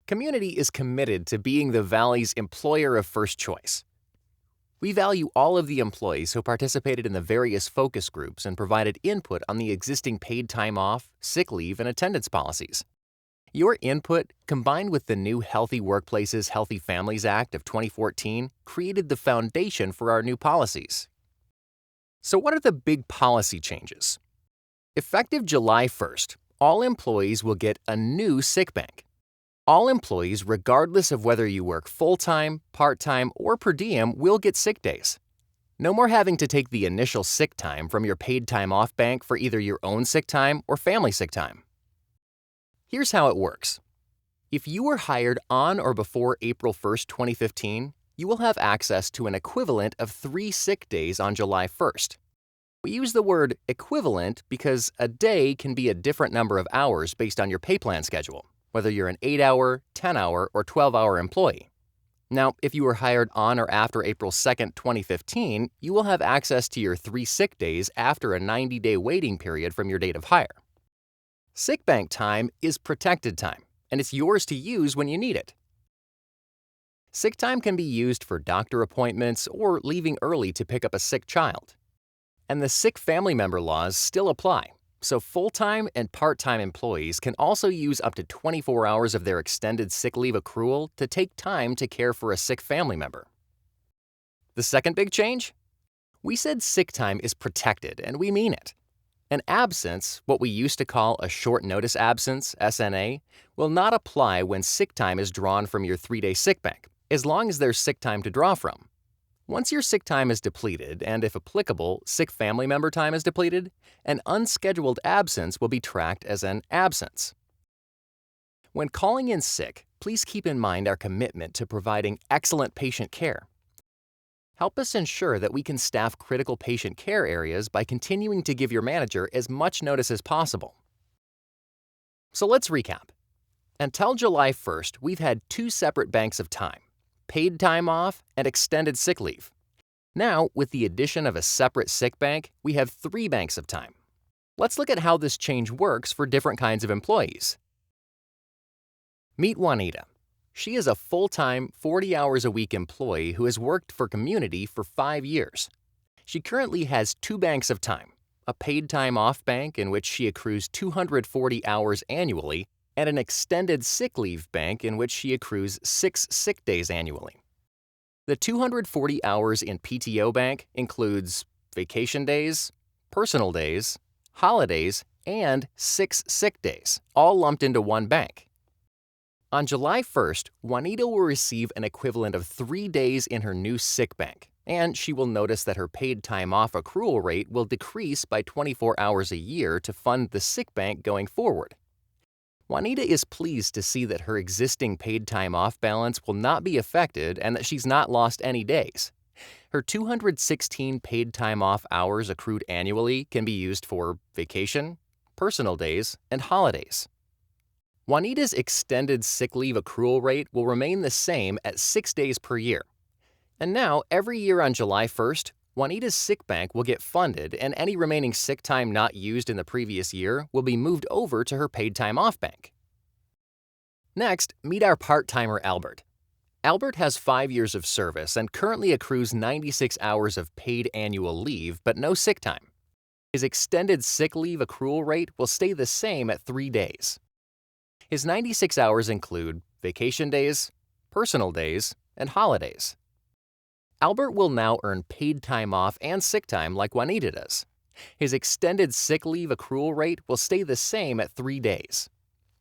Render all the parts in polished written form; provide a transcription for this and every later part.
Community is committed to being the Valley's employer of first choice. We value all of the employees who participated in the various focus groups and provided input on the existing paid time off, sick leave, and attendance policies. Your input, combined with the new Healthy Workplaces, Healthy Families Act of 2014, created the foundation for our new policies. So what are the big policy changes? Effective July 1st, all employees will get a new sick bank. All employees, regardless of whether you work full-time, part-time, or per diem, will get sick days. No more having to take the initial sick time from your paid time off bank for either your own sick time or family sick time. Here's how it works. If you were hired on or before April 1st, 2015, you will have access to an equivalent of 3 sick days on July 1st. We use the word equivalent because a day can be a different number of hours based on your pay plan schedule, whether you're an 8-hour, 10-hour, or 12-hour employee. Now, if you were hired on or after April 2nd, 2015, you will have access to your 3 sick days after a 90-day waiting period from your date of hire. Sick bank time is protected time, and it's yours to use when you need it. Sick time can be used for doctor appointments or leaving early to pick up a sick child. And the sick family member laws still apply, so full-time and part-time employees can also use up to 24 hours of their extended sick leave accrual to take time to care for a sick family member. The second big change? We said sick time is protected, and we mean it. An absence, what we used to call a short notice absence, SNA, will not apply when sick time is drawn from your 3-day sick bank, as long as there's sick time to draw from. Once your sick time is depleted, and if applicable, sick family member time is depleted, an unscheduled absence will be tracked as an absence. When calling in sick, please keep in mind our commitment to providing excellent patient care. Help us ensure that we can staff critical patient care areas by continuing to give your manager as much notice as possible. So let's recap. Until July 1st, we've had 2 separate banks of time: paid time off and extended sick leave. Now, with the addition of a separate sick bank, we have 3 banks of time. Let's look at how this change works for different kinds of employees. Meet Juanita. She is a full-time, 40-hours-a-week employee who has worked for Community for 5 years. She currently has 2 banks of time, a paid time off bank in which she accrues 240 hours annually, and an extended sick leave bank in which she accrues 6 sick days annually. The 240 hours in PTO bank includes vacation days, personal days, holidays, and 6 sick days, all lumped into one bank. On July 1st, Juanita will receive an equivalent of 3 days in her new sick bank, and she will notice that her paid time off accrual rate will decrease by 24 hours a year to fund the sick bank going forward. Juanita is pleased to see that her existing paid time off balance will not be affected and that she's not lost any days. Her 216 paid time off hours accrued annually can be used for vacation, personal days, and holidays. Juanita's extended sick leave accrual rate will remain the same at 6 days per year. And now, every year on July 1st, Juanita's sick bank will get funded, and any remaining sick time not used in the previous year will be moved over to her paid time off bank. Next, meet our part-timer Albert. Albert has 5 years of service and currently accrues 96 hours of paid annual leave but no sick time. His extended sick leave accrual rate will stay the same at 3 days. His 96 hours include vacation days, personal days, and holidays. Albert will now earn paid time off and sick time like Juanita does. His extended sick leave accrual rate will stay the same at 3 days.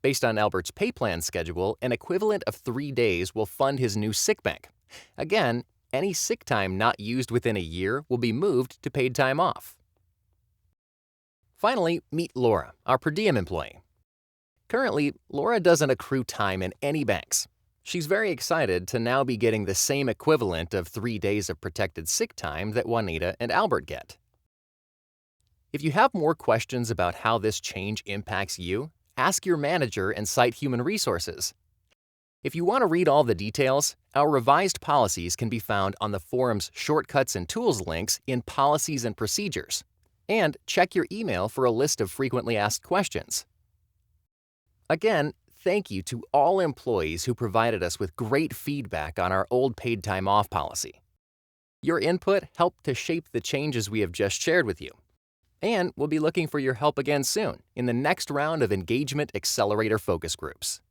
Based on Albert's pay plan schedule, an equivalent of 3 days will fund his new sick bank. Again, any sick time not used within a year will be moved to paid time off. Finally, meet Laura, our per diem employee. Currently, Laura doesn't accrue time in any banks. She's very excited to now be getting the same equivalent of 3 days of protected sick time that Juanita and Albert get. If you have more questions about how this change impacts you, ask your manager and cite Human Resources. If you want to read all the details, our revised policies can be found on the forum's Shortcuts and Tools links in Policies and Procedures. And check your email for a list of frequently asked questions. Again, thank you to all employees who provided us with great feedback on our old paid time off policy. Your input helped to shape the changes we have just shared with you. And we'll be looking for your help again soon in the next round of Engagement Accelerator focus groups.